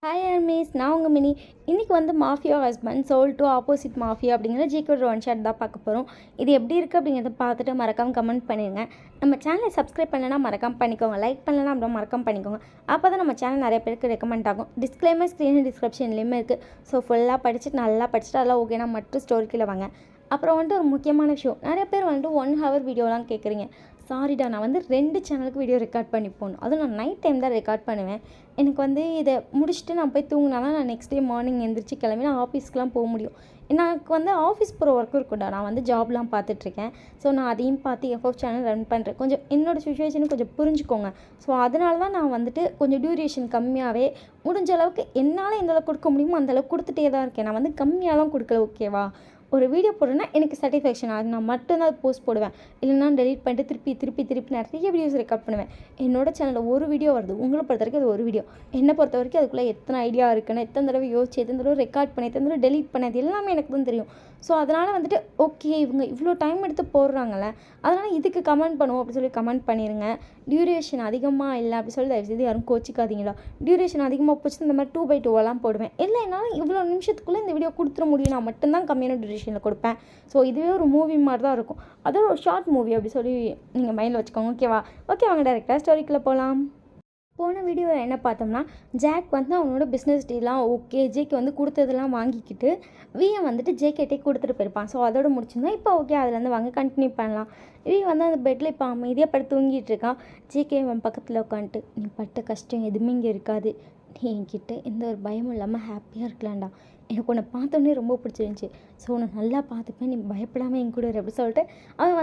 Hi armies, நான் உங்கள் mini. இன்றைக்கி வந்து mafia husband sold to opposite mafia அப்படிங்கிற ஜிகே ஒன் ஷாட் தான் பார்க்க போகிறோம். இது எப்படி இருக்குது அப்படிங்கிறத பார்த்துட்டு மறக்காமல் கமெண்ட் பண்ணிடுங்க. நம்ம சேனலை சப்ஸ்கிரைப் பண்ணலைன்னா மறக்காமல் பண்ணிக்கோங்க, லைக் பண்ணலைன்னா அப்புறம் மறக்காமல் பண்ணிக்கோங்க. அப்போ தான் நம்ம சேனல் நிறைய பேருக்கு ரெக்கமெண்ட் ஆகும். டிஸ்க்ளைமர் ஸ்க்ரீன் டிஸ்கிரிப்ஷன்லேயுமே இருக்குது. ஸோ ஃபுல்லாக படிச்சுட்டு நல்லா படிச்சுட்டு அதெல்லாம் ஓகேனா மட்டும் ஸ்டோரிக்கில் வாங்க. அப்புறம் வந்துட்டு ஒரு முக்கியமான விஷயம், நிறைய பேர் வந்துட்டு 1 hour வீடியோலாம் கேட்குறீங்க. சாரிடா, நான் வந்து 2 சேனலுக்கு வீடியோ ரெக்கார்ட் பண்ணி போகணும். அதுவும் நான் நைட் டைம் தான் ரெக்கார்ட் பண்ணுவேன். எனக்கு வந்து இதை முடிச்சுட்டு நான் போய் தூங்கினா நான் நெக்ஸ்ட் டே மார்னிங் எழுந்திரிச்சு கிளம்பி நான் ஆஃபீஸ்க்குலாம் போக முடியும். எனக்கு வந்து ஆஃபீஸ் போகிற ஒர்க்கும் இருக்கும்டா. நான் வந்து ஜாப்லாம் பார்த்துட்ருக்கேன். ஸோ நான் அதையும் பார்த்து எஃப்எஃப் சேனல் ரன் பண்ணுறேன். கொஞ்சம் என்னோடய சுச்சுவேஷனும் கொஞ்சம் புரிஞ்சுக்கோங்க. ஸோ அதனால தான் நான் வந்துட்டு கொஞ்சம் டியூரேஷன் கம்மியாகவே முடிஞ்ச அளவுக்கு என்னால் எந்த அளவுக்கு கொடுக்க முடியுமோ அந்தளவுக்கு கொடுத்துட்டே தான் இருக்கேன். நான் வந்து கம்மியாலாம் கொடுக்கல, ஓகேவா? ஒரு வீடியோ போடுறேன்னா எனக்கு சாட்டிஸ்ஃபேக்ஷன் ஆகும், நான் மட்டும்தான் அது போஸ்ட் போடுவேன். இல்லைனா டெலிட் பண்ணிட்டு திருப்பி நிறைய வீடியோஸ் ரெக்கார்ட் பண்ணுவேன். என்னோட சேனலில் ஒரு வீடியோ வருது, உங்களை பொறுத்த வரைக்கும் அது ஒரு வீடியோ. என்னை பொறுத்த வரைக்கும் அதுக்குள்ளே எத்தனை ஐடியா இருக்குன்னு, எத்தனை தடவை யோசிச்சு, எத்தனை தடவை ரெக்கார்ட் பண்ணி, எத்தனை தடவை டெலிட் பண்ணது எல்லாமே எனக்கு தான் தெரியும். ஸோ அதனால் வந்துட்டு ஓகே, இவங்க இவ்வளோ டைம் எடுத்து போடுறாங்கல்ல, அதனால் இதுக்கு கமெண்ட் பண்ணுவோம் அப்படி சொல்லி கமெண்ட் பண்ணிடுங்க. டியூரேஷன் அதிகமாக இல்லை அப்படி சொல்லி தயவுசெய்து யாரும் கோச்சிக்காதீங்களா. டியூரேஷன் அதிகமாக போச்சு இந்த மாதிரி 2/2 போடுவேன். இல்லை என்னால் இவ்வளோ நிமிஷத்துக்குள்ளே இந்த வீடியோ கொடுத்துட முடியும், நான் மட்டும்தான் கம்மியான டியூரேஷனில் கொடுப்பேன். ஸோ இதுவே ஒரு மூவி மாதிரி தான் இருக்கும். அதுவும் ஒரு ஷார்ட் மூவி அப்படி சொல்லி நீங்கள் மைண்டில் வச்சுக்கோங்க, ஓகேவா? ஓகே, வாங்க டேரெக்டாக ஸ்டோரிக்குள்ளே போகலாம். போன வீடியோவில் என்ன பார்த்தோம்னா, ஜாக் வந்து அவனோட பிஸ்னஸ் டீலாம் ஓகே ஜேக்கு வந்து கொடுத்ததெல்லாம் வாங்கிக்கிட்டு வியை வந்துட்டு ஜேகேட்டே கொடுத்துட்டு போயிருப்பான். ஸோ அதோட முடிச்சிருந்தோம். இப்போ ஓகே, அதுலேருந்து வாங்க கண்டினியூ பண்ணலாம். வி வந்து அந்த பெட்டில் இப்போ அமைதியாக படுத்து தூங்கிட்டு இருக்கான். ஜேகே அவன் பக்கத்தில் உட்காந்துட்டு, நீ பட்ட கஷ்டம் எதுவுமே இங்கே இருக்காது, நீ என்கிட்ட எந்த ஒரு பயமும் இல்லாமல் ஹாப்பியாக இருக்கலாம்டா. எனக்கு உன்னை பார்த்தோன்னே ரொம்ப பிடிச்சிருந்துச்சி. ஸோ உன்னை நல்லா பார்த்துப்பேன், நீ பயப்படாமல் என் கூட அப்படி சொல்லிட்டு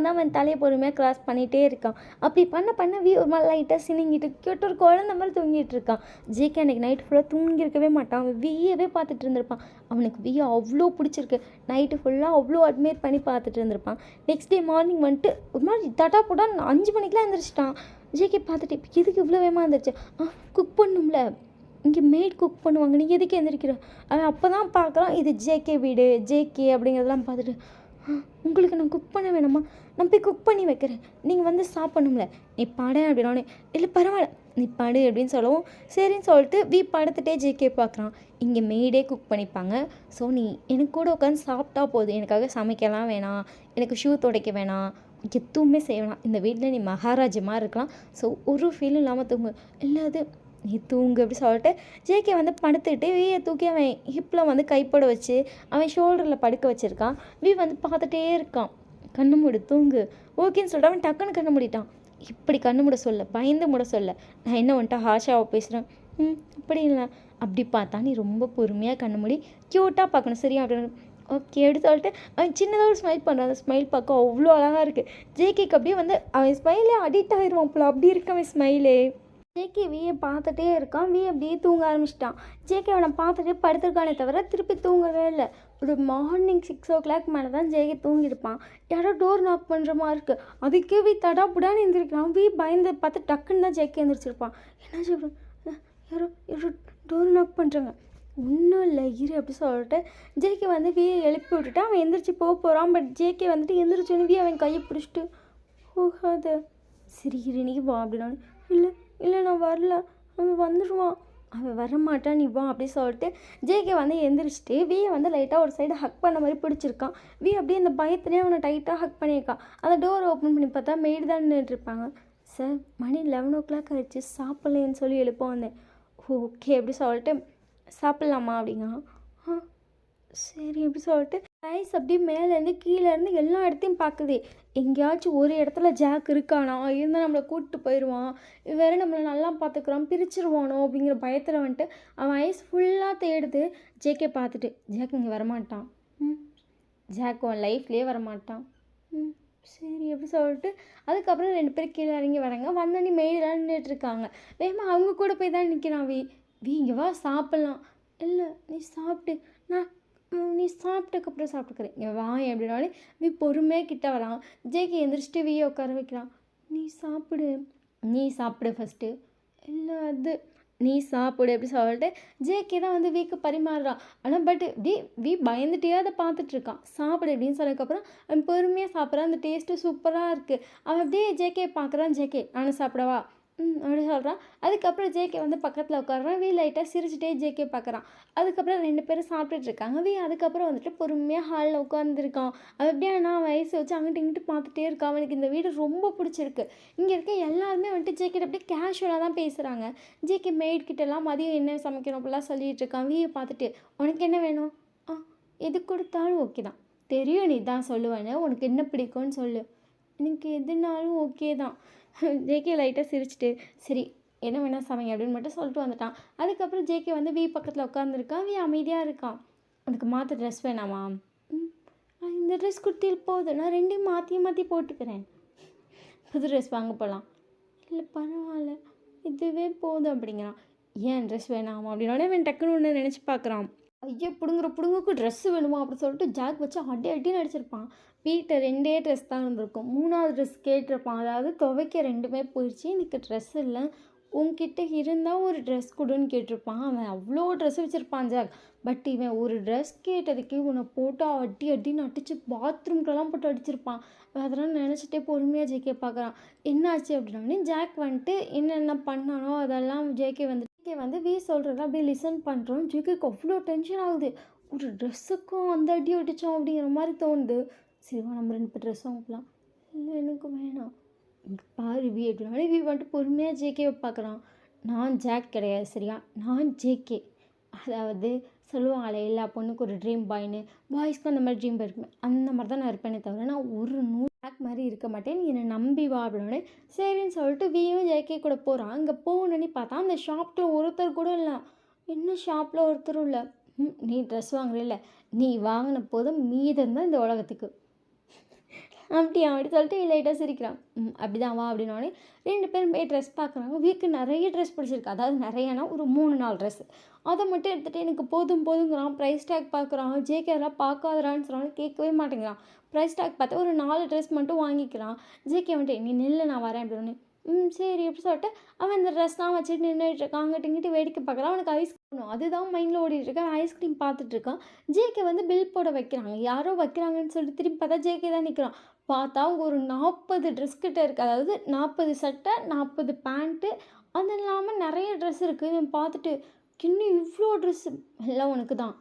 அவன் தலையை பொறுமையாக கிராஸ் பண்ணிகிட்டே இருக்கான். அப்படி பண்ண வி ஒரு மாதிரி லைட்டாக சினிங்கிட்டு கேட்டு ஒரு குழந்த மாதிரி தூங்கிட்டு இருக்கான். ஜேகே அன்றைக்கி நைட்டு ஃபுல்லாக தூங்கியிருக்கவே மாட்டான். அவன் வியவே பார்த்துட்டு இருந்திருப்பான். அவனுக்கு வியை அவ்வளோ பிடிச்சிருக்கு. நைட்டு ஃபுல்லாக அவ்வளோ அட்மையர் பண்ணி பார்த்துட்டு இருந்திருப்பான். நெக்ஸ்ட் டே மார்னிங் வந்துட்டு ஒரு மாதிரி தட்டா போட்டான் 5 மணிக்கெலாம் எழுந்திரிச்சிட்டான். ஜேகே பார்த்துட்டு இப்போ எதுக்கு இவ்வளோ வேகமாக இருந்துச்சு? குக் பண்ணும்ல, இங்கே மெய்ட் குக் பண்ணுவாங்க, நீ எதுக்கு எழுந்திரிக்கிற? அவன் அப்போ தான் பார்க்குறான் இது ஜேகே வீடு, ஜேகே அப்படிங்கிறதெல்லாம் பார்த்துட்டு, உங்களுக்கு நான் குக் பண்ண வேணாமா? நான் போய் குக் பண்ணி வைக்கிறேன், நீங்கள் வந்து சாப்பிடணும்ல, நீ பட அப்படின்னோடனே, இல்லை பரவாயில்ல நீ படு அப்படின்னு சொல்லவும் சரின்னு சொல்லிட்டு படுத்துகிட்டே ஜேகே பார்க்குறான். இங்கே மெய்டே குக் பண்ணிப்பாங்க. ஸோ நீ எனக்கு கூட உட்காந்து சாப்பிட்டா போதும், எனக்காக சமைக்கலாம் வேணாம், எனக்கு ஷூ துடைக்க வேணாம், எதுவுமே செய்ய வேணாம். இந்த வீட்டில் நீ மகாராஜமாக இருக்கலாம். ஸோ ஒரு ஃபீலும் இல்லாமல் தூங்கு. இல்லை அது நீ தூங்கு அப்படி சொல்லிட்டு ஜேகே வந்து படுத்துக்கிட்டு வியை தூக்கி அவன் ஹிப்பில் வந்து கைப்பட வச்சு அவன் ஷோல்டரில் படுக்க வச்சுருக்கான். வந்து பார்த்துட்டே இருக்கான். கண்ணு மூடு தூங்கு ஓகேன்னு சொல்லிட்டு அவன் டக்குன்னு கண்ணு மூடிட்டான். இப்படி கண்ணு மூட சொல்ல, பயந்து மூட சொல்ல, நான் என்ன வந்துட்டு ஹாஷாவை பேசுகிறேன், அப்படி இல்லை, அப்படி பார்த்தா நீ ரொம்ப பொறுமையாக கண்ணு மூடி க்யூட்டாக பார்க்கணும் சரியா அப்படின்னு. ஓகே அப்படி சொல்லிட்டு அவன் சின்னதாக ஒரு ஸ்மைல் பண்ணுறான். அந்த ஸ்மைல் பார்க்க அவ்வளோ அழகாக இருக்குது. ஜேகேக்கு அப்படியே வந்து அவன் ஸ்மைலே அடிக்ட் ஆகிடுவான் போல, அப்படி இருக்கு அவன் ஸ்மைலே. ஜேகே வியை பார்த்துட்டே இருக்கான். அப்படியே தூங்க ஆரம்பிச்சிட்டான். ஜேகே அவனை பார்த்துட்டு படுத்துருக்கானே தவிர திருப்பி தூங்கவே இல்லை. ஒரு மார்னிங் 6 o'clock மேலே தான் ஜேகே தூங்கியிருப்பான். யாரோ டோர் நாக் பண்ணுற மாதிரி இருக்குது. அதுக்கே தடாப்புடான்னு எழுந்திருக்கிறான். பயந்து பார்த்து டக்குன்னு தான் ஜேகே எழுந்திரிச்சிருப்பான். என்ன சொல்கிறேன், யாரோ டோர் நாக் பண்ணுறாங்க, ஒன்றும் இல்லை இரு அப்படி சொல்லிட்டு ஜேகே வந்து வியை எழுப்பி விட்டுட்டு அவன் எந்திரிச்சு போகிறான். பட் ஜேகே வந்துட்டு எந்திரிச்சோன்னு அவன் கையை பிடிச்சிட்டு போகாத சரி இரு நீ வா அப்படின்னா, இல்லை நான் வரல, அவன் வந்துடுவான், அவன் வரமாட்டான், நீ வா அப்படி சொல்லிட்டு ஜேகே வந்து எந்திரிச்சிட்டு வியை வந்து லைட்டாக ஒரு சைடு ஹக் பண்ண மாதிரி பிடிச்சிருக்கான். அப்படியே அந்த பயத்துலேயே அவனை டைட்டாக ஹக் பண்ணியிருக்கான். அந்த டோரை ஓப்பன் பண்ணி பார்த்தா மெய்டு தான் நின்றுட்டுருப்பாங்க. சார் மணி 11 o'clock ஆகிடுச்சு, சாப்பிட்லேன்னு சொல்லி எழுப்ப வந்தேன். ஓகே அப்படி சொல்லிட்டு சாப்பிட்லாமா அப்படிங்க. சரி அப்படி சொல்லிட்டு ஐஸ் அப்படியே மேலேருந்து கீழேருந்து எல்லா இடத்தையும் பார்க்குது. எங்கேயாச்சும் ஒரு இடத்துல ஜாக் இருக்கானா, இருந்தால் நம்மளை கூப்பிட்டு போயிடுவான், வேறு நம்மளை நல்லா பார்த்துக்குறான், பிரிச்சிருவானோ அப்படிங்கிற பயத்தில் வந்துட்டு அவன் ஐஸ் ஃபுல்லாக தேடுது. ஜேகே பார்த்துட்டு ஜாக் இங்கே வரமாட்டான், ஜாக் உன் லைஃப்லேயே வரமாட்டான், சரி அப்படி சொல்லிட்டு அதுக்கப்புறம் 2 பேர் கீழே இறங்கி வராங்க. வந்தோடனே மெயிலாம் நின்றுட்டுருக்காங்க. வேகமாக அவங்க கூட போய் தான் நிற்கிறான். இங்கே வா சாப்பிட்லாம். இல்லை நீ சாப்பிட்டு, நீ சாப்பிட்டதுக்கப்புறம் சாப்பிட்டுக்கிறேன், இங்கே வா அப்படின்னாலே பொறுமையாக கிட்ட வரான். ஜேகே எந்திரிச்சிட்டு வியை உட்கார வைக்கிறான். நீ சாப்பிடு ஃபஸ்ட்டு. இல்லை அது நீ சாப்பிடு அப்படி சொல்லிட்டு ஜேகே தான் வந்து வீக்கு பரிமாறுறான். ஆனால் பட் பயந்துட்டே அதை பார்த்துட்ருக்கான். சாப்பிடு அப்படின்னு சொன்னதுக்கப்புறம் அவன் பொறுமையாக சாப்பிட்றான். அந்த டேஸ்ட்டு சூப்பராக இருக்குது. அவன் அப்படியே ஜேகே பார்க்குறான். ஜேகே நானும் சாப்பிடவா? அப்படி சொல்கிறான். அதுக்கப்புறம் ஜேகே வந்து பக்கத்தில் உட்கார்றான். லைட்டாக சிரிச்சுட்டே ஜேகே பார்க்குறான். அதுக்கப்புறம் 2 பேரும் சாப்பிட்டுட்டு இருக்காங்க. அதுக்கப்புறம் வந்துட்டு பொறுமையாக ஹாலில் உட்காந்துருக்கான். அது அப்படியே நான் வயசு வச்சு அங்கிட்டு இங்கிட்டு பார்த்துட்டே இருக்கான். அவனுக்கு இந்த வீடு ரொம்ப பிடிச்சிருக்கு. இங்கே இருக்க எல்லாருமே வந்துட்டு ஜேகே அப்படியே கேஷுவலாக தான் பேசுகிறாங்க. ஜேகே மெய்ட்கிட்டலாம் மதியம் என்ன சமைக்கணும் அப்படிலாம் சொல்லிட்டு இருக்கான். பார்த்துட்டு உனக்கு என்ன வேணும்? எது கொடுத்தாலும் ஓகே தான். தெரியும் நீ தான் சொல்லுவேன்னு. உனக்கு என்ன பிடிக்கும்னு சொல்லு. எனக்கு எதுனாலும் ஓகே தான். ஜேகே லைட்டாக சிரிச்சுட்டு சரி என்ன வேணால் சமைங்க அப்படின்னு மட்டும் சொல்லிட்டு வந்துட்டான். அதுக்கப்புறம் ஜேகே வந்து பக்கத்தில் உட்காந்துருக்கான். அமைதியாக இருக்கான். உனக்கு மாற்ற ட்ரெஸ் வேணாமா? இந்த ட்ரெஸ் குர்த்தியில் போதும், நான் 2யும் மாற்றி மாற்றி போட்டுக்கிறேன். புது ட்ரெஸ் வாங்க போகலாம். இல்லை பரவாயில்ல, இதுவே போதும் அப்படிங்கிறான். ஏன் ட்ரெஸ் வேணாமா அப்படின்னோடனே அவன் டக்குன்னு ஒன்று நினச்சி பார்க்குறான். ஐயோ புடுங்குறக்கு ட்ரெஸ்ஸு வேணுமா அப்படின்னு சொல்லிட்டு ஜாக் வச்சு அடின்னு அடிச்சிருப்பான். வீட்டில் 2 ட்ரெஸ் தான் இருந்திருக்கும். 3வது ட்ரெஸ் கேட்டிருப்பான். அதாவது துவைக்க 2மே போயிடுச்சு. எனக்கு ட்ரெஸ் இல்லை, உன்கிட்ட இருந்தால் ஒரு ட்ரெஸ் கொடுன்னு கேட்டிருப்பான். அவன் அவ்வளோ ட்ரெஸ் வச்சுருப்பான் ஜாக். பட் இவன் ஒரு ட்ரெஸ் கேட்டதுக்கு இவனை போட்டு அடின்னு அடித்து பாத்ரூம்க்கெல்லாம் போட்டு அடிச்சிருப்பான். அதெல்லாம் நினச்சிட்டே பொறுமையாக ஜேகே பார்க்குறான். என்னாச்சு அப்படின்னோடனே ஜாக் வந்துட்டு என்னென்ன பண்ணானோ அதெல்லாம் ஜேகே வந்து சொல்கிறத அப்படியே லிசன் பண்ணுறோம். ஜேகேக்கு அவ்வளோ டென்ஷன் ஆகுது. ஒரு ட்ரெஸ்ஸுக்கும் அந்த அடி அடித்தோம் அப்படிங்கிற மாதிரி தோணுது. சரிவா நம்ம 2 பேர் ட்ரெஸ் வாங்கலாம். இல்லை எனக்கு வேணாம். இங்கே பாரு அப்படின்னா வந்துட்டு பொறுமையாக ஜேகேவை பார்க்குறான். நான் ஜாக் கிடையாது சரியா, நான் ஜேகே. அதாவது சொல்லுவாங்களே எல்லா பொண்ணுக்கு ஒரு ட்ரீம் பாய்னு, பாய்ஸ்க்கும் அந்த மாதிரி ட்ரீம் பாய் இருக்குமே, அந்த மாதிரி தான் நான் இருப்பேனே தவிர நான் ஒரு ஜாக் மாதிரி இருக்க மாட்டேன். நீ என்னை நம்பி வா அப்படின்னோடனே சரின்னு சொல்லிட்டு ஜேகே கூட போகிறான். அங்கே போகணுன்னு பார்த்தா அந்த ஷாப்பில் ஒருத்தர் கூட இல்லை. என்ன ஷாப்பில் ஒருத்தரும் இல்லை. நீ ட்ரெஸ் வாங்குறீல்ல, நீ வாங்கின போதும் மீதம் தான் இந்த உலகத்துக்கு. அப்படியா அப்படி சொல்லிட்டு லைட்டாக சிரிக்கிறான். அப்படி தான் வா அப்படின்னோடனே 2 பேரும் போய் ட்ரெஸ் பார்க்குறாங்க. நிறைய ட்ரெஸ் பிடிச்சிருக்கு. அதாவது நிறையனா ஒரு 3-4 ட்ரெஸ்ஸு. அதை மட்டும் எடுத்துகிட்டு எனக்கு போதுங்கிறான். ப்ரைஸ் டேக் பார்க்குறான். ஜேகே அதெல்லாம் பார்க்காதரான்னு சொன்னாலும் கேட்கவே மாட்டேங்கிறான். ப்ரைஸ் டேக் பார்த்தா ஒரு 4 ட்ரெஸ் மட்டும் வாங்கிக்கிறான். ஜேகே வந்துட்டு நீ நில்லு நான் வரேன் அப்படின்னு. சரி அப்படி சொல்லிட்டு அவன் இந்த ட்ரெஸ்லாம் வச்சுட்டு நின்றுட்டு இருக்கான். அங்கிட்டு இங்கிட்டு வேடிக்கை பார்க்குறான். அவனுக்கு ஐஸ்கிரீம் அதுதான் மைண்டில் ஓடிட்டுருக்கான். ஐஸ்கிரீம் பார்த்துட்ருக்கான். ஜேகே வந்து பில் போட வைக்கிறாங்க. யாரோ வைக்கிறாங்கன்னு சொல்லிட்டு திரும்பி பார்த்தா ஜேகே தான் நிற்கிறான். பார்த்தா ஒரு 40 ட்ரெஸ் கிட்ட இருக்குது. அதாவது 40 சட்டை, 40 பேண்ட்டு, அது இல்லாமல் நிறைய ட்ரெஸ் இருக்குது. இவன் பார்த்துட்டு இன்னும் இவ்வளோ ட்ரெஸ்ஸு எல்லாம் உனக்கு தான்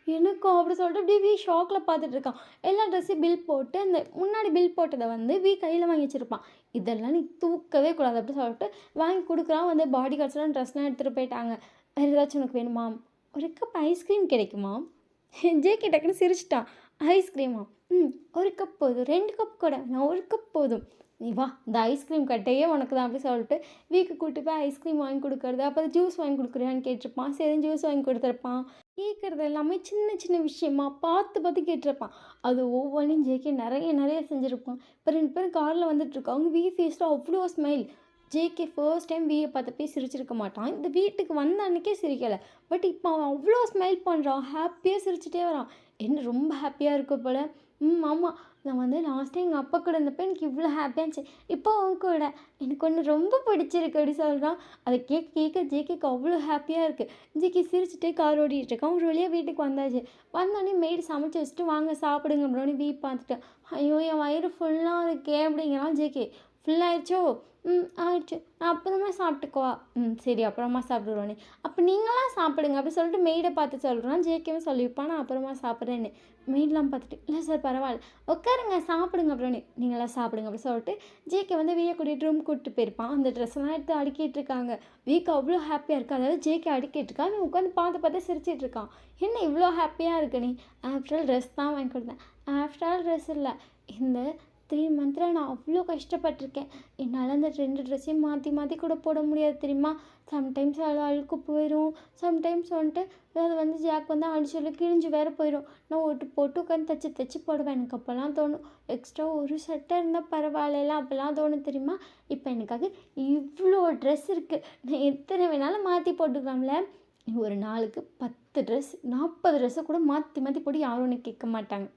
எனக்கும் அப்படி சொல்லிட்டு அப்படியே ஷாக்கில் பார்த்துட்டு இருக்கான். எல்லா ட்ரெஸ்ஸையும் பில் போட்டு அந்த முன்னாடி பில் போட்டதை வந்து கையில் வாங்கி வச்சுருப்பான். இதெல்லாம் நீ தூக்கவே கூடாது அப்படி சொல்லிட்டு வாங்கி கொடுக்குறான். வந்து பாடி கார்ட்ஸ்லாம் ட்ரெஸ்லாம் எடுத்துகிட்டு போயிட்டாங்க. வேறு ஏதாச்சும் உனக்கு வேணுமா? ஒரு கப் ஐஸ்கிரீம் கிடைக்குமா? ஜேகே டக்குன்னு சிரிச்சிட்டான். ஐஸ்கிரீமா? ஒரு கப் போதும். 2 கப் கூட நான், ஒரு கப் போதும். நீ வா இந்த ஐஸ்கிரீம் கட்டையே உனக்கு தான் அப்படி சொல்லிட்டு கூட்டி போய் ஐஸ்கிரீம் வாங்கி கொடுக்குறது. அப்போ ஜூஸ் வாங்கி கொடுக்குறியான்னு கேட்டிருப்பான். சரி ஜூஸ் வாங்கி கொடுத்துருப்பான். கேட்குறது எல்லாமே சின்ன விஷயமா பார்த்து கேட்டிருப்பான். அது ஒவ்வொன்றையும் ஜேகே நிறைய செஞ்சுருப்பான். இப்போ 2 பேரும் காரில் வந்துட்டுருக்காங்க. ஃபேஸில் அவ்வளோ ஸ்மைல். ஜேகே ஃபர்ஸ்ட் டைம் பார்த்தப்பே சிரிச்சிருக்க மாட்டான். இந்த வீட்டுக்கு வந்த அன்றைக்கே சிரிக்கலை. பட் இப்போ அவன் அவ்வளோ ஸ்மைல் பண்ணுறான். ஹாப்பியாக சிரிச்சிட்டே வரான். என்ன ரொம்ப ஹாப்பியாக இருக்க போல். ஆமாம், நான் வந்து லாஸ்ட் டைம் எங்கள் அப்பா கூட இருந்தப்போ எனக்கு இவ்வளோ ஹாப்பியாக இருந்துச்சு. இப்போ அவன் கூட எனக்கு ஒன்று ரொம்ப பிடிச்சிருக்கு அப்படி சொல்கிறான். அதை கேட்க ஜேகேக்கு அவ்வளோ ஹாப்பியாக இருக்குது. ஜேகே சிரிச்சுட்டே கார் ஓடிட்டு இருக்கான். ஒரு வழியாக வீட்டுக்கு வந்தாச்சு. வந்தோடனே மெய்டு சமைச்சு வச்சுட்டு வாங்க சாப்பிடுங்க அப்படின்னு பார்த்துட்டேன். ஐயோ என் வயிறு ஃபுல்லாக இருக்கே அப்படிங்கிறான் ஜேகே. ஃபுல்லாகிடுச்சோ? ஆயிடுச்சு. நான் அப்புறமா சாப்பிட்டுக்குவா. சரி அப்புறமா சாப்பிடுவோன்னே. அப்போ நீங்களாம் சாப்பிடுங்க அப்படி சொல்லிட்டு மெய்டை பார்த்து சொல்கிறான். ஜேகேவும் சொல்லியிருப்பான் நான் அப்புறமா சாப்பிட்றேன்னு. மெய்டெலாம் பார்த்துட்டு இல்லை சார் பரவாயில்ல உட்காருங்க சாப்பிடுங்க அப்படின்னு. நீங்களாம் சாப்பிடுங்க அப்படி சொல்லிட்டு ஜேகே வந்து கூட்டிகிட்டு ரூம் கூப்பிட்டு போயிருப்பான். அந்த ட்ரெஸ்லாம் எடுத்து அடுக்கிட்டு இருக்காங்க. அவ்வளோ ஹாப்பியாக இருக்குது. அதாவது ஜேகே அடுக்கிட்டு இருக்கான். அவன் உட்காந்து பார்த்து சிரிச்சிட்டு இருக்கான். என்ன இவ்வளோ ஹாப்பியாக இருக்கு நீ? ஆஃப்டர் ஆல் ட்ரெஸ் தான் வாங்கி கொடுத்தேன். ஆஃப்டர் ஆல் ட்ரெஸ் இல்லை, இந்த 3 மந்த்தில் நான் அவ்வளோ கஷ்டப்பட்டிருக்கேன். என்னால் அந்த 2 ட்ரெஸ்ஸையும் மாற்றி கூட போட முடியாது தெரியுமா? சம்டைம்ஸ் அதில் அழுக்கு போயிடும். சம்டைம்ஸ் வந்துட்டு அது வந்து ஜாக் வந்து அடிச்சு கிழிஞ்சு வேறு போயிடும். நான் போட்டு உட்காந்து தைச்சி போடுவேன். எனக்கு அப்போல்லாம் தோணும் எக்ஸ்ட்ரா ஒரு சட்டை இருந்தால் பரவாயில்ல அப்போல்லாம் தோணும் தெரியுமா? இப்போ எனக்காக இவ்வளோ ட்ரெஸ் இருக்குது. நான் எத்தனை வேணாலும் மாற்றி போட்டுக்கலாம்ல. ஒரு நாளுக்கு 10 ட்ரெஸ் 40 ட்ரெஸ்ஸை கூட மாற்றி போட்டு யாரும் ஒன்று கேட்க மாட்டாங்க.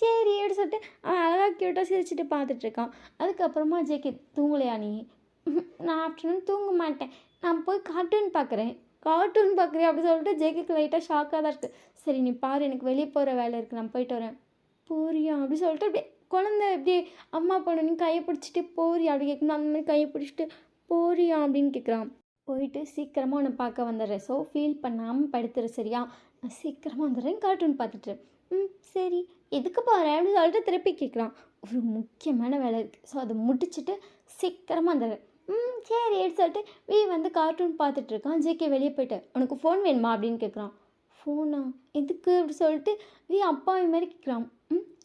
சரி அப்படி சொல்லிட்டு அவன் அழகாக க்யூட்டாக சிரிச்சுட்டு பார்த்துட்ருக்கான். அதுக்கப்புறமா ஜேகே தூங்கலையா நீ? நான் ஆஃப்டர்நூன் தூங்க மாட்டேன், நான் போய் கார்ட்டூன் பார்க்குறேன். கார்ட்டூன் பார்க்குறேன் அப்படி சொல்லிட்டு ஜேகேக்கு லைட்டாக ஷாக்காக தான் இருக்குது. சரி நீ பாரு எனக்கு வெளியே போகிற வேலை இருக்குது, நான் போயிட்டு வரேன். போறியா அப்படி சொல்லிட்டு அப்படியே குழந்தை எப்படி அம்மா பொண்ணு நீ கையை பிடிச்சிட்டு போறியா அப்படி கேட்கணும். அந்த மாதிரி கையை பிடிச்சிட்டு போறியா அப்படின்னு கேட்குறான். போயிட்டு சீக்கிரமாக உன்னை பார்க்க வந்துடுறேன். ஸோ ஃபீல் பண்ணாமல் படுத்துரு சரியா? நான் சீக்கிரமாக வந்துடுறேன் கார்ட்டூன் பார்த்துட்டு. சரி. எதுக்கு போகிறேன் அப்படின்னு சொல்லிட்டு திருப்பி கேட்குறான். ஒரு முக்கியமான வேலை இருக்குது. ஸோ அதை முடிச்சுட்டு சீக்கிரமாக வந்துடுறேன். சரி எடுத்து சொல்லிட்டு வந்து கார்ட்டூன் பார்த்துட்ருக்கான். ஜேகே வெளியே போயிட்டு உனக்கு ஃபோன் வேணுமா அப்படின்னு கேட்குறான். ஃபோனா எதுக்கு அப்படி சொல்லிட்டு அப்பா இது மாதிரி கேட்குறான்.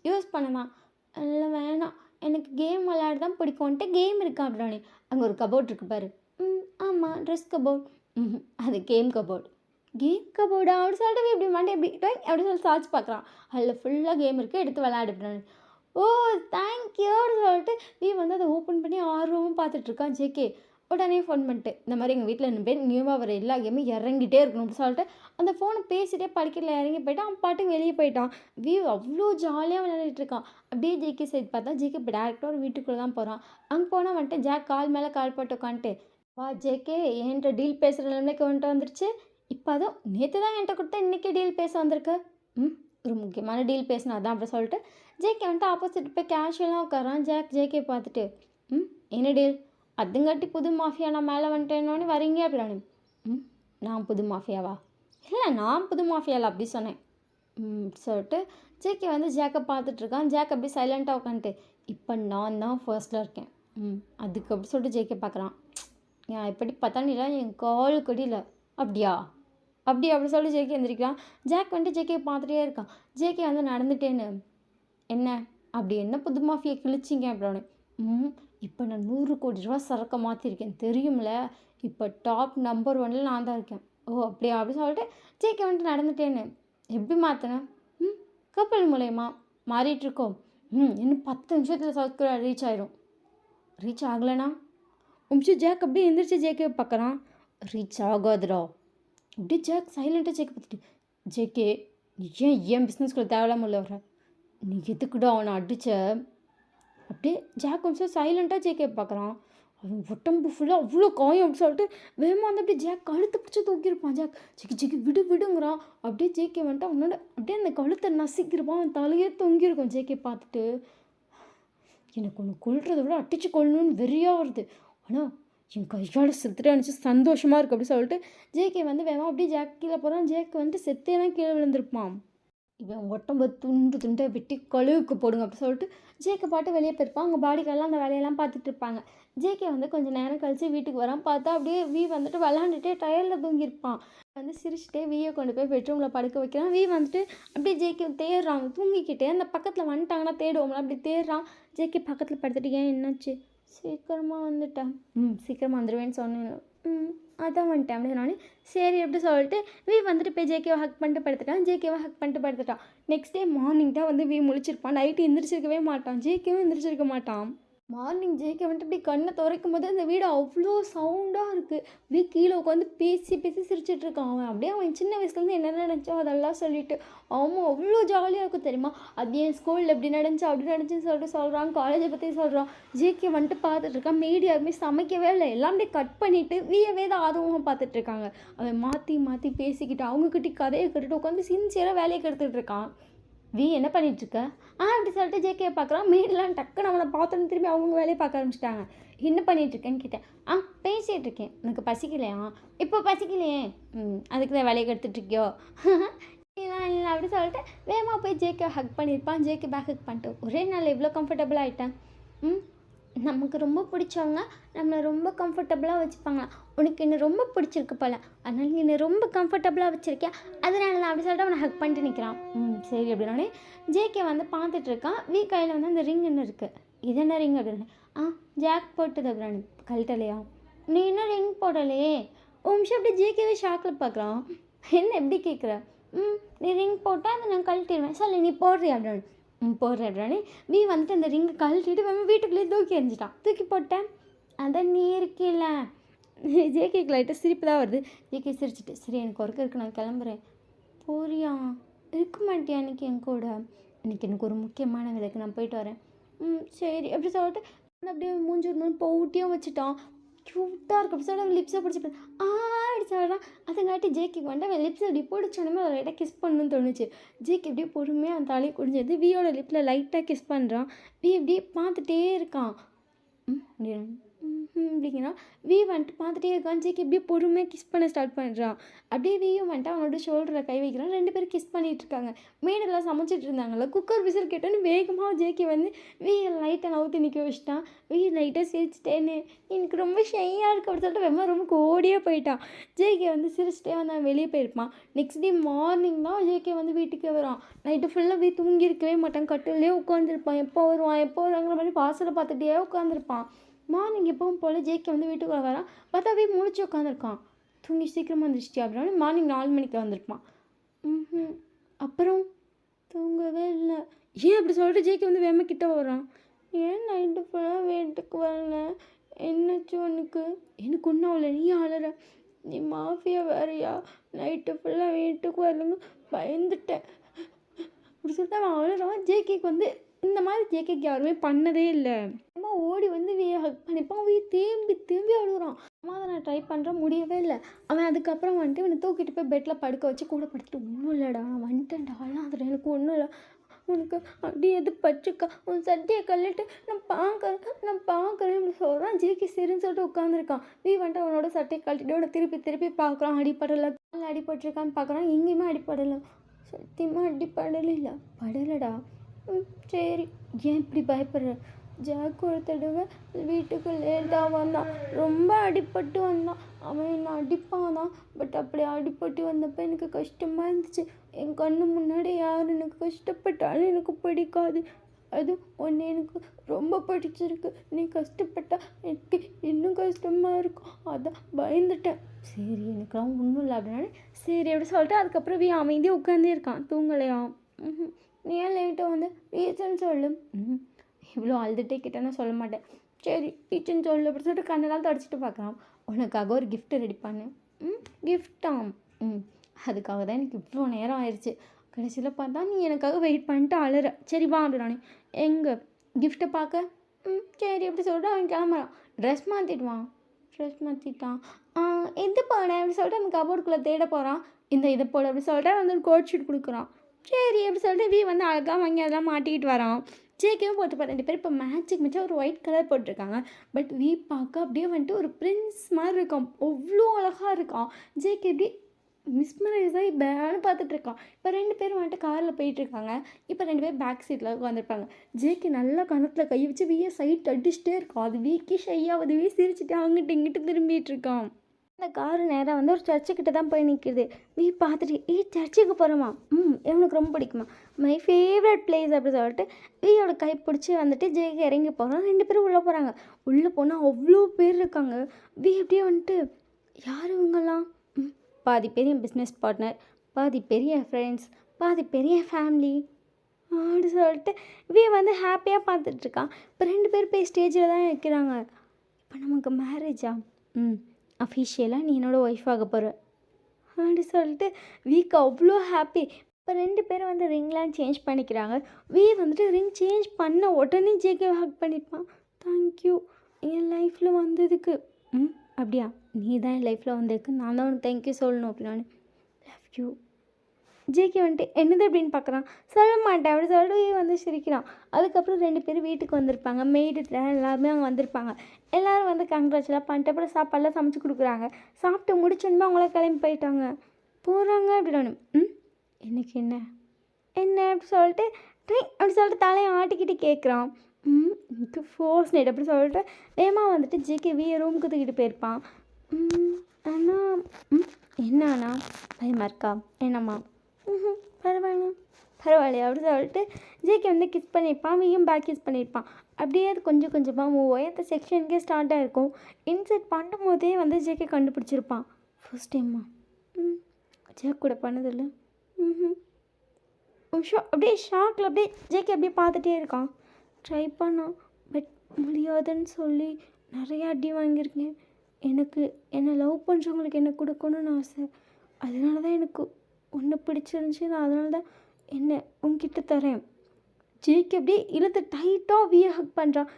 யூஸ் பண்ணலாம். இல்லை வேணாம், எனக்கு கேம் விளையாட தான் பிடிக்கும்ன்ட்டு கேம் இருக்கா அப்படின்னானே. அங்கே ஒரு கபோர்ட் இருக்கு பாரு. ஆமாம், ட்ரெஸ் கபோர்ட். அது கேம் கபோர்ட். கேம் கபோர்டா அப்படி சொல்லிட்டு இப்படி மாட்டே எப்படி அப்படி சொல்லி சார்ஜ் பார்க்குறான். அதில் ஃபுல்லாக கேம் இருக்குது, எடுத்து விளையாடு அப்படின்னானே. ஓ தேங்க்யூ அப்படின்னு சொல்லிட்டு வந்து அதை ஓப்பன் பண்ணி ஆர்வமாக பார்த்துட்ருக்கான் ஜேகே. உடனே ஃபோன் பண்ணிட்டு இந்த மாதிரி எங்கள் வீட்டில் 2 பேர் நியூவாக வர எல்லா கேமும் இறங்கிட்டே இருக்கணும் அப்படின்னு சொல்லிட்டு அந்த ஃபோனை பேசிகிட்டே படிக்கல இறங்கி போயிட்டான். அவன் பாட்டுக்கு வெளியே போயிட்டான். அவ்வளோ ஜாலியாக விளையாடிட்டு இருக்கான். அப்படியே ஜேகே சைடு பார்த்தா ஜேகே இப்போ டேரெக்டாக ஒரு வீட்டுக்குள்ளே தான் போகிறான். அங்கே போனால் வந்துட்டு ஜாக் கால் மேலே கால் போட்டு உட்காந்துட்டு, வா ஜேகே என்கிட்ட டீல் பேசுகிற நிலைமைக்கு வந்துட்டு வந்துருச்சு. இப்போ அதுவும் நேற்று தான் என்கிட்ட கொடுத்தா இன்றைக்கி டீல் பேச வந்திருக்க. ஒரு முக்கியமான டீல் பேசினா அதான் அப்படி சொல்லிட்டு ஜேகே வந்துட்டு ஆப்போசிட் போய் கேஷுவலாக உட்காரான். ஜேகே பார்த்துட்டு என்ன டீல்? அதுங்காட்டி புது மாஃபியா நான் மேலே வந்துட்டேன்னொன்னே வரீங்க அப்படின்னானு. நான் புது மாஃபியாவா? இல்லை நான் புது மாஃபியாவில் அப்படி சொன்னேன். சொல்லிட்டு ஜேகே வந்து ஜேக்கை பார்த்துட்ருக்கான். ஜேக் அப்படி சைலண்ட்டாக உட்காந்துட்டு இப்போ நான் தான் ஃபர்ஸ்ட்டில் இருக்கேன். அதுக்கு அப்படி சொல்லிட்டு ஜேகே பார்க்குறான். நான் எப்படி பார்த்தாலும் என் கால் கொடியில் அப்படியா அப்படி சொல்லிட்டு ஜேகே எழுந்திரிக்கிறான். ஜேக் வந்துட்டு ஜேகே பார்த்துட்டே இருக்கான். ஜேகே வந்து நடந்துட்டேன்னு என்ன அப்படி என்ன புது மாஃபியை கிழிச்சிங்க அப்படின்னு. இப்போ நான் 100 கோடி ரூபா சரக்கை மாற்றிருக்கேன் தெரியும்ல. இப்போ டாப் நம்பர் 1ல் நான் தான் இருக்கேன். ஓ அப்படியா அப்படி சொல்லிட்டு ஜேகே வந்துட்டு நடந்துட்டேன்னு எப்படி மாற்றினேன்? கப்பல் மூலயமா மாறிட்டுருக்கோம். இன்னும் 10 நிமிஷத்தில் சவுத் ரீச் ஆயிரும். ரீச் ஆகலைண்ணா ஜேக் அப்படியே எந்திரிச்சு ஜேகே பார்க்குறான். ரீச் ஆகாதுடா. அப்படியே ஜேக் சைலண்ட்டாக ஜேக்கை பார்த்துட்டு, ஜேகே நீ ஏன் பிஸ்னஸ்குள்ளே தேவையில்லாமல் உள்ள வர? நீ எதுக்குடா அவனை அடித்த? அப்படியே ஜாக் கொஞ்சம் சைலண்ட்டாக ஜேகே பார்க்குறான். அவன் உடம்பு ஃபுல்லாக அவ்வளோ காயம் அப்படின்னு சொல்லிட்டு வேகமாக வந்து அப்படியே ஜேக் கழுத்தை பிடிச்சி தூக்கியிருப்பான். ஜேகே விடுங்கிறான். அப்படியே ஜேகே வந்துட்டு அவனோட அப்படியே அந்த கழுத்தை நசிக்கிருப்பான். அவன் தலையே தொங்கியிருக்கும். ஜேகே பார்த்துட்டு எனக்கு ஒன்று கொல்றதை விட அடித்து கொள்ளணும்னு வெறியாக வருது. ஆனால் என் கையால் செத்துட்டு அனுப்பிச்சு சந்தோஷமாக இருக்குது அப்படி சொல்லிட்டு ஜேகே வந்து வேகமாக அப்படியே ஜேக் கீழே போகிறான். ஜேக் வந்துட்டு செத்தே தான் கீழே விழுந்திருப்பான். இவன் உடம்பு துண்டை வெட்டி கழுவுக்கு போடுங்க அப்படி சொல்லிட்டு ஜேகே பாட்டு வெளியே போயிருப்பான். அவங்க பாடிக்கெல்லாம் அந்த வேலையெல்லாம் பார்த்துட்டு இருப்பாங்க. ஜேகே வந்து கொஞ்சம் நேரம் கழித்து வீட்டுக்கு வரான். பார்த்தா அப்படியே வந்துட்டு விளாண்டுட்டே டயரில் தூங்கியிருப்பான். வந்து சிரிச்சுட்டே கொண்டு போய் பெட்ரூமில் படுக்க வைக்கிறான். வந்துட்டு அப்படியே ஜேகே தேடுறான். தூங்கிக்கிட்டே அந்த பக்கத்தில் வந்துட்டாங்கன்னா தேடுவோம்ல அப்படி தேடுறான். ஜேகே பக்கத்தில் படுத்துட்டு ஏன் என்னாச்சு? சீக்கிரமாக வந்துட்டேன். சீக்கிரமாக வந்துடுவேன்னு சொன்னேன். அதான் வந்துட்டேன் அப்படின்னு சொன்னோன்னே சரி எப்படி சொல்லிட்டு வந்துட்டு போய் ஜேகேவை ஹக் பண்ணிட்டு படுத்துட்டான். ஜேகேவை ஹக் பண்ணிட்டு படுத்துட்டான். நெக்ஸ்ட் டே மார்னிங் தான் வந்து முழிச்சிருப்பான். நைட்டு எந்திரிச்சிருக்கவே மாட்டான். ஜேகேவும் எந்திரிச்சிருக்க மாட்டான். மார்னிங் ஜேகே வந்துட்டு அப்படி கண்ணை துறைக்கும் போது அந்த வீடு அவ்வளோ சவுண்டாக இருக்குது. கீழே உட்காந்து பேசி சிரிச்சிட்ருக்கான். அவன் சின்ன வயசுலேருந்து என்ன நினச்சோ அதெல்லாம் சொல்லிட்டு அவ்வளோ ஜாலியாக இருக்கும் தெரியுமா. அது என் ஸ்கூலில் எப்படி நடந்துச்சு அப்படி நடந்துச்சுன்னு சொல்லிட்டு சொல்கிறான். காலேஜை பற்றி சொல்கிறான். ஜேகே வந்துட்டு பார்த்துட்ருக்கான். மீடி யாருமே சமைக்கவே இல்லை. எல்லாம் அப்படியே கட் பண்ணிவிட்டு தான் ஆர்வமாக பார்த்துட்ருக்காங்க. அவன் மாற்றி பேசிக்கிட்டு அவங்கக்கிட்ட கதையை கட்டுட்டு உட்காந்து சின்சியராக வேலையை கெடுத்துட்டு இருக்கான். என்ன பண்ணிகிட்ருக்க? அப்படி சொல்லிட்டு ஜேகே பார்க்குறான். மேடெலாம் டக்குன்னு அவனை பார்த்தோன்னு திரும்பி அவங்க வேலையை பார்க்க ஆரம்பிச்சிட்டாங்க. என்ன பண்ணிகிட்ருக்கேன்னு கேட்டேன். பேசிகிட்டு இருக்கேன். உனக்கு பசிக்கலையா? இப்போ பசிக்கலையே. அதுக்கு தான் வேலையை கெடுத்துட்ருக்கியோ? இல்லை அப்படி சொல்லிட்டு வேகமாக போய் ஜேகே ஹக் பண்ணியிருப்பான். ஜேகே பேக் ஹக் பண்ணிட்டு ஒரே நாள் எவ்வளோ கம்ஃபர்டபுளாக ஆகிட்டேன். நமக்கு ரொம்ப பிடிச்சவங்க நம்மளை ரொம்ப கம்ஃபர்டபுளாக வச்சுப்பாங்க. உனக்கு என்ன ரொம்ப பிடிச்சிருக்கு போல, அதனால நீ என்னை ரொம்ப கம்ஃபர்டபுளாக வச்சுருக்கியா, அதனால நான் அப்படி சொல்லிட்டு அவனை ஹக் பண்ணிட்டு நிற்கிறான். சரி அப்படின்னோடனே ஜேகே வந்து பார்த்துட்ருக்கான். கையில் வந்து அந்த ரிங் என்ன இருக்குது? இது என்ன ரிங் அப்படின்னு. ஜாக் போட்டது அப்படின்னு. கழட்டலையா? நீ இன்னும் ரிங் போடலையே. நிமிஷம் அப்படியே ஜேகேவே ஷாக்கில் பார்க்குறான். என்ன எப்படி கேட்குற? நீ ரிங் போட்டால் அதை நான் கழட்டிடுவேன். சொல்லி நீ போடுறியா அப்படின்னு. போடுற அப்படின்னே வந்துட்டு அந்த ரிங்கை கழட்டிட்டு வீட்டுக்குள்ளேயே தூக்கி எறிஞ்சிட்டான். தூக்கி போட்டேன். அதான் நீ இருக்கில்ல. ஜேகேக்கு லைட்டாக சிரிப்பு தான் வருது. ஜேகே சிரிச்சிட்டு சரி எனக்கு ஒர்க் இருக்குது நான் கிளம்புறேன். போறியா? இருக்க மாட்டியா இன்றைக்கி என் கூட? எனக்கு ஒரு முக்கியமான வேலைக்கு நான் போயிட்டு வரேன். சரி அப்படி சொல்லிட்டு அப்படியே மூஞ்சி ஒரு மாதிரி பவுட்டியாக வச்சுட்டான். க்யூட்டாக இருக்கும் அப்படி சொல்லிட்டு அவன் லிப்ஸை பிடிச்சி அப்படி சொல்கிறான். அதுங்காட்டி ஜேகேக்கு வந்துட்டு அவன் லிப்ஸ் அப்படி பிடிச்சோன்னே அதை லைட்டாக கிஸ் பண்ணணும்னு தோணுச்சு. ஜேகே அப்படியே பொறுமையாக அவன் தலையை குடிஞ்சது வியோட லிப்பில் லைட்டாக கிஸ் பண்ணுறான். இப்படியே பார்த்துட்டே இருக்கான். அப்படிங்கிறான். வந்துட்டு பார்த்துட்டே இருக்கான். ஜேகே அப்படியே பொறுமையாக கிஸ் பண்ண ஸ்டார்ட் பண்ணுறான். அப்படியே வந்துட்டு அவனோட ஷோல்டரில் கை வைக்கிறான். 2 பேரும் கிஸ் பண்ணிகிட்டு இருக்காங்க. மேடெல்லாம் சமைச்சிட்டு இருந்தாங்கல்ல, குக்கர் விசில் கேட்டோன்னு வேகமாக ஜேகே வந்து லைட்டாக நவுத்தி நிற்க வச்சுட்டான். லைட்டாக சிரிச்சிட்டேன்னு எனக்கு ரொம்ப ஷையாக இருக்குது அப்படின்னு சொல்லிட்டு ரூமுக்கு ஓடியே போயிட்டான். ஜேகே வந்து சிரிச்சிட்டே வந்து வெளியே போயிருப்பான். நெக்ஸ்ட் டே மார்னிங் தான் ஜேகே வந்து வீட்டுக்கே வரான். நைட்டு ஃபுல்லாக தூங்கியிருக்கவே மாட்டான். கட்டிலே உட்காந்துருப்பான். எப்போ வருவாங்கிற மாதிரி வாசலை பார்த்துட்டே உட்காந்துருப்பான். மார்னிங் எப்பவும் போல் ஜேகே வந்து வீட்டுக்குள்ளே வரான். பார்த்தா முழிச்சு உட்காந்துருக்கான். தூங்கி சீக்கிரமாக வந்துருச்சு அப்படின்னு மார்னிங் 4 மணிக்கு வந்திருப்பான். அப்புறம் தூங்கவே இல்லை. ஏன் அப்படி சொல்லிட்டு ஜேகே வந்து கிட்ட வரான். ஏன் நைட்டு ஃபுல்லாக வீட்டுக்கு வரல, என்னாச்சு உனக்கு? எனக்கு ஒன்றும் அவ்வளோ, நீ அழற, நீ மாஃபியா வேறையா, நைட்டு ஃபுல்லாக வீட்டுக்கு வரலங்க, பயந்துட்டேன் அப்படி சொல்லிட்டு அவன் அழுறான். ஜேகேக்கு வந்து இந்த மாதிரி ஜேகேக்கு யாருமே பண்ணதே இல்லை. அம்மா ஓடி வந்து ஹக் பண்ணிப்பான். தேம்பி அழுகுறான். அம்மா அதை நான் ட்ரை பண்ணுறேன், முடியவே இல்லை. அவன் அதுக்கப்புறம் வந்துட்டு இவனை தூக்கிட்டு போய் பெட்டில் படுக்க வச்சு கூட படுத்துட்டு, ஒன்றும் இல்லைடா, நான் வந்துட்டேன்டா, அதில் எனக்கு ஒன்றும் இல்லை, உனக்கு அப்படி எது பச்சுக்கா, உன் சட்டியை கல்லிட்டு நான் பார்க்குறேன் அப்படி சொல்கிறான். ஜேகே சரின்னு சொல்லிட்டு உட்காந்துருக்கான். வந்துட்டு அவனோட சட்டையை கழட்டிட்டு அவனை திருப்பி பார்க்குறான். அடிப்படலை, அடிபட்டிருக்கான்னு பார்க்குறான். எங்கேயுமே அடிப்படலை, சத்தியமாக அடிப்படலை படலடா. சரி, ஏன் இப்படி பயப்படுற? ஜாக் ஒரு தடவை வீட்டுக்கு லேட்டாக வந்தான். ரொம்ப அடிபட்டு வந்தான். அவன் என்னை அடிப்பான் தான். பட் அப்படி அடிபட்டு வந்தப்போ எனக்கு கஷ்டமாக இருந்துச்சு. என் கண்ணு முன்னாடி யார் எனக்கு கஷ்டப்பட்டாலும் எனக்கு பிடிக்காது. அதுவும் ஒன்று எனக்கு ரொம்ப பிடிச்சிருக்கு. நீ கஷ்டப்பட்டா எனக்கு இன்னும் கஷ்டமாக இருக்கும். அதான் பயந்துட்டேன். சரி, எனக்குலாம் ஒன்றும் இல்லை அப்படின்னாலே சரி அப்படி சொல்லிட்டு அதுக்கப்புறம் அமைதியாக உட்காந்தே இருக்கான். தூங்கலையா? நீ ஏன் லேட்டாக வந்து ரீசன் சொல்லு. இவ்வளோ அழுதுகிட்டே கிட்டேன்னு சொல்ல மாட்டேன். சரி ரீசன் சொல்லு அப்படி சொல்லிட்டு கண்ணெல்லாம் தொடச்சிட்டு பார்க்கலாம். உனக்காக ஒரு கிஃப்ட் ரெடி பண்ணேன். கிஃப்டாம்? அதுக்காக தான் எனக்கு இவ்வளோ நேரம் ஆயிடுச்சு. கடைசியில் பார்த்தா நீ எனக்காக வெயிட் பண்ணிட்டு அழுற. சரி வா அப்படின்னானே. எங்கே கிஃப்ட்டை பார்க்க? சரி அப்படி சொல்லிட்டு அவன் கிளம்புறான். ட்ரெஸ் மாற்றிடுவான். ட்ரெஸ் மாற்றிட்டான். எது போனேன் அப்படி சொல்லிட்டு அந்த கபோர்டுக்குள்ளே தேட போகிறான். இதை போட அப்படி சொல்லிட்டு வந்து ஒரு கோட் ஷூட் கொடுக்குறான். சரி அப்படி சொல்லிட்டு வந்து அழகாக வாங்கி அதெல்லாம் மாட்டிக்கிட்டு வரான். ஜேகேவும் போட்டுப்பா. 2 பேர் இப்போ மேட்சுக்கு மிச்சம் ஒரு ஒயிட் கலர் போட்டிருக்காங்க. பட் பார்க்க அப்படியே வந்துட்டு ஒரு பிரின்ஸ் மாதிரி இருக்கான். அவ்வளோ அழகாக இருக்கான். ஜேகே அப்படியே மிஸ்மரைஸாக பேன்னு பார்த்துட்ருக்கான். இப்போ 2 பேரும் வந்துட்டு காரில் போயிட்டுருக்காங்க. இப்போ 2 பேர் பேக் சீட்டில் உட்காந்துருப்பாங்க. ஜேகே நல்லா கணத்தில் கை வச்சு சைட் அடிச்சுட்டே இருக்கான். அது வீக்கி ஷையாக சிரிச்சுட்டு அங்கிட்டு இங்கிட்டு திரும்பிட்டு இருக்கான். அந்த காரு நேராக வந்து ஒரு சர்ச்சுக்கிட்ட தான் போய் நிற்கிது. பார்த்துட்டு சர்ச்சுக்கு போகிறோமா? எனக்கு ரொம்ப பிடிக்குமா, மை ஃபேவரட் பிளேஸ் அப்படி சொல்லிட்டு வீயோட கை பிடிச்சி வந்துட்டு ஜேகே இறங்கி போகிறோம். 2 பேரும் உள்ளே போகிறாங்க. உள்ளே போனால் அவ்வளோ பேர் இருக்காங்க. அப்படியே வந்துட்டு யார் இவங்கெல்லாம்? பாதி பேர் என் பிஸ்னஸ் பார்ட்னர், பாதி பேர் என் ஃப்ரெண்ட்ஸ், பாதி பேர் என் ஃபேமிலி அப்படி சொல்லிட்டு வந்து ஹாப்பியாக பார்த்துட்ருக்கான். இப்போ 2 பேர் போய் ஸ்டேஜில் தான் வைக்கிறாங்க. இப்போ நமக்கு மேரேஜா? அஃபிஷியலாக நீ என்னோடய ஒய்ஃப் ஆக போகிற அப்படி சொல்லிட்டு வீக்கு அவ்வளோ ஹாப்பி. இப்போ 2 பேரும் வந்து ரிங்லாம் சேஞ்ச் பண்ணிக்கிறாங்க. வந்துட்டு ரிங் சேஞ்ச் பண்ண உடனே ஜேகே ஹக் பண்ணியிருப்பான். தேங்க்யூ என் லைஃப்பில் வந்ததுக்கு. அப்படியா? நீ தான் என் லைஃப்பில் வந்ததுக்கு நான் தான் உனக்கு தேங்க்யூ சொல்லணும் அப்படின்னு. Love you. ஜேகே வந்துட்டு என்னது அப்படின்னு பார்க்குறான். சொல்ல மாட்டேன் அப்படி சொல்லிட்டு வந்து சிரிக்கிறான். அதுக்கப்புறம் 2 பேர் வீட்டுக்கு வந்திருப்பாங்க. மெய்டு எல்லாருமே அங்கே வந்திருப்பாங்க. எல்லோரும் வந்து கங்க்ராச்சுலாம் பண்ணிட்டு அப்புறம் சாப்பாடெலாம் சமைச்சு கொடுக்குறாங்க. சாப்பிட்டு முடிச்சோன்னே அவங்கள கிளம்பி போயிட்டாங்க. போகிறாங்க அப்படின்னு. எனக்கு என்ன அப்படி சொல்லிட்டு அப்படி சொல்லிட்டு தலையை ஆட்டிக்கிட்டு கேட்குறான். எனக்கு ஃபோர்ஸ் நைட் அப்படி சொல்லிட்டு வந்துட்டு ஜேகே ரூமுக்கு தூக்கிட்டு போயிருப்பான். ஆனால் என்னண்ணா பயமாக இருக்கா? என்னம்மா? பரவாயில்லையா அப்படி சொல்லிட்டு ஜேகே வந்து கிஸ் பண்ணியிருப்பான். பேக் கிஸ் பண்ணியிருப்பான். அப்படியே அது கொஞ்சம் கொஞ்சமாக மூவ் ஆகி அந்த செக்ஷனுக்கே ஸ்டார்ட் ஆகிருக்கும். இன்செட் பண்ணும்போதே வந்து ஜேகே கண்டுபிடிச்சிருப்பான். ஃபர்ஸ்ட் டைம்மா ஜேக் கூட பண்ணதில்லை. அப்படியே ஷாக்கில் அப்படியே ஜேகே அப்படியே பார்த்துட்டே இருக்கான். ட்ரை பண்ணான் பட் முடியாதுன்னு சொல்லி நிறையா அடி வாங்கியிருக்கேன். என்னை லவ் பண்ணுறவங்களுக்கு என்ன கொடுக்கணும்னு ஆசை. அதனால தான் எனக்கு ஒன்று பிடிச்சிருந்துச்சி. நான் அதனால தான் உங்ககிட்ட தரேன். ஜேகே அப்படியே இழுத்து டைட்டாக ஹக் பண்ணுறான்.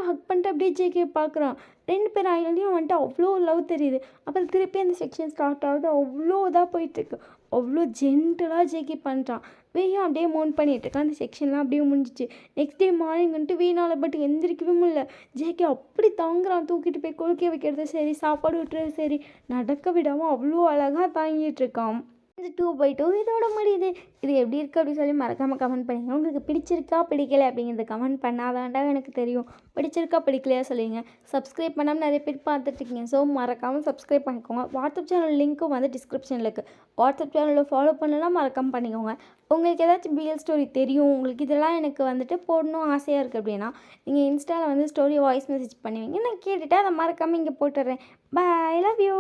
ஹக் பண்ணிட்டு அப்படியே ஜேகே பார்க்குறான். 2 பேர் ஆயிலையும் வந்துட்டு அவ்வளோ லவ் தெரியுது. அப்புறம் திருப்பி அந்த செக்ஷன் ஸ்டார்ட் ஆகுது. அவ்வளோ இதாக போயிட்டுருக்கு. அவ்வளோ ஜென்டலாக ஜேகே பண்ணுறான். வீயும் அப்படியே மோன் பண்ணிகிட்ருக்கான். அந்த செக்ஷன்லாம் அப்படியே முடிஞ்சிச்சு. நெக்ஸ்ட் டே மார்னிங் வந்துட்டு வீணால் பட் எந்திரிக்கவே முடியல. ஜேகே அப்படி தாங்குறான். தூக்கிட்டு போய் குளிக்க வைக்கிறது சரி, சாப்பாடு விட்டுறது சரி, நடக்க விடாமல் அவ்வளோ அழகாக தாங்கிட்டு இருக்கான். இந்த 2/2 இதோட முடியுது. இது எப்படி இருக்குது அப்படின்னு சொல்லி மறக்காமல் கமெண்ட் பண்ணிங்க. உங்களுக்கு பிடிச்சிருக்கா பிடிக்கலை அப்படிங்கிறத கமெண்ட் பண்ணாதான்டா எனக்கு தெரியும். பிடிச்சிருக்கா பிடிக்கலையா சொல்லுங்க. சப்ஸ்கிரைப் பண்ணாமல் நிறைய பேர் பார்த்துட்ருக்கீங்க. ஸோ மறக்காமல் சப்ஸ்கிரைப் பண்ணிக்கோங்க. வாட்ஸ்அப் சேனல் லிங்க்கும் வந்து டிஸ்கிரிப்ஷனில் இருக்குது. வாட்ஸ்அப் சேனலில் ஃபாலோ பண்ணலாம், மறக்காமல் பண்ணிக்கோங்க. உங்களுக்கு ஏதாச்சும் பிஎல் ஸ்டோரி தெரியும், உங்களுக்கு இதெல்லாம் எனக்கு வந்துட்டு போடணும் ஆசையாக இருக்குது அப்படின்னா நீங்கள் இன்ஸ்டாவில் வந்து ஸ்டோரி வாய்ஸ் மெசேஜ் பண்ணுவீங்க. நான் கேட்டுவிட்டு அதை மறக்காமல் இங்கே போட்டுடுறேன். Bye, love you.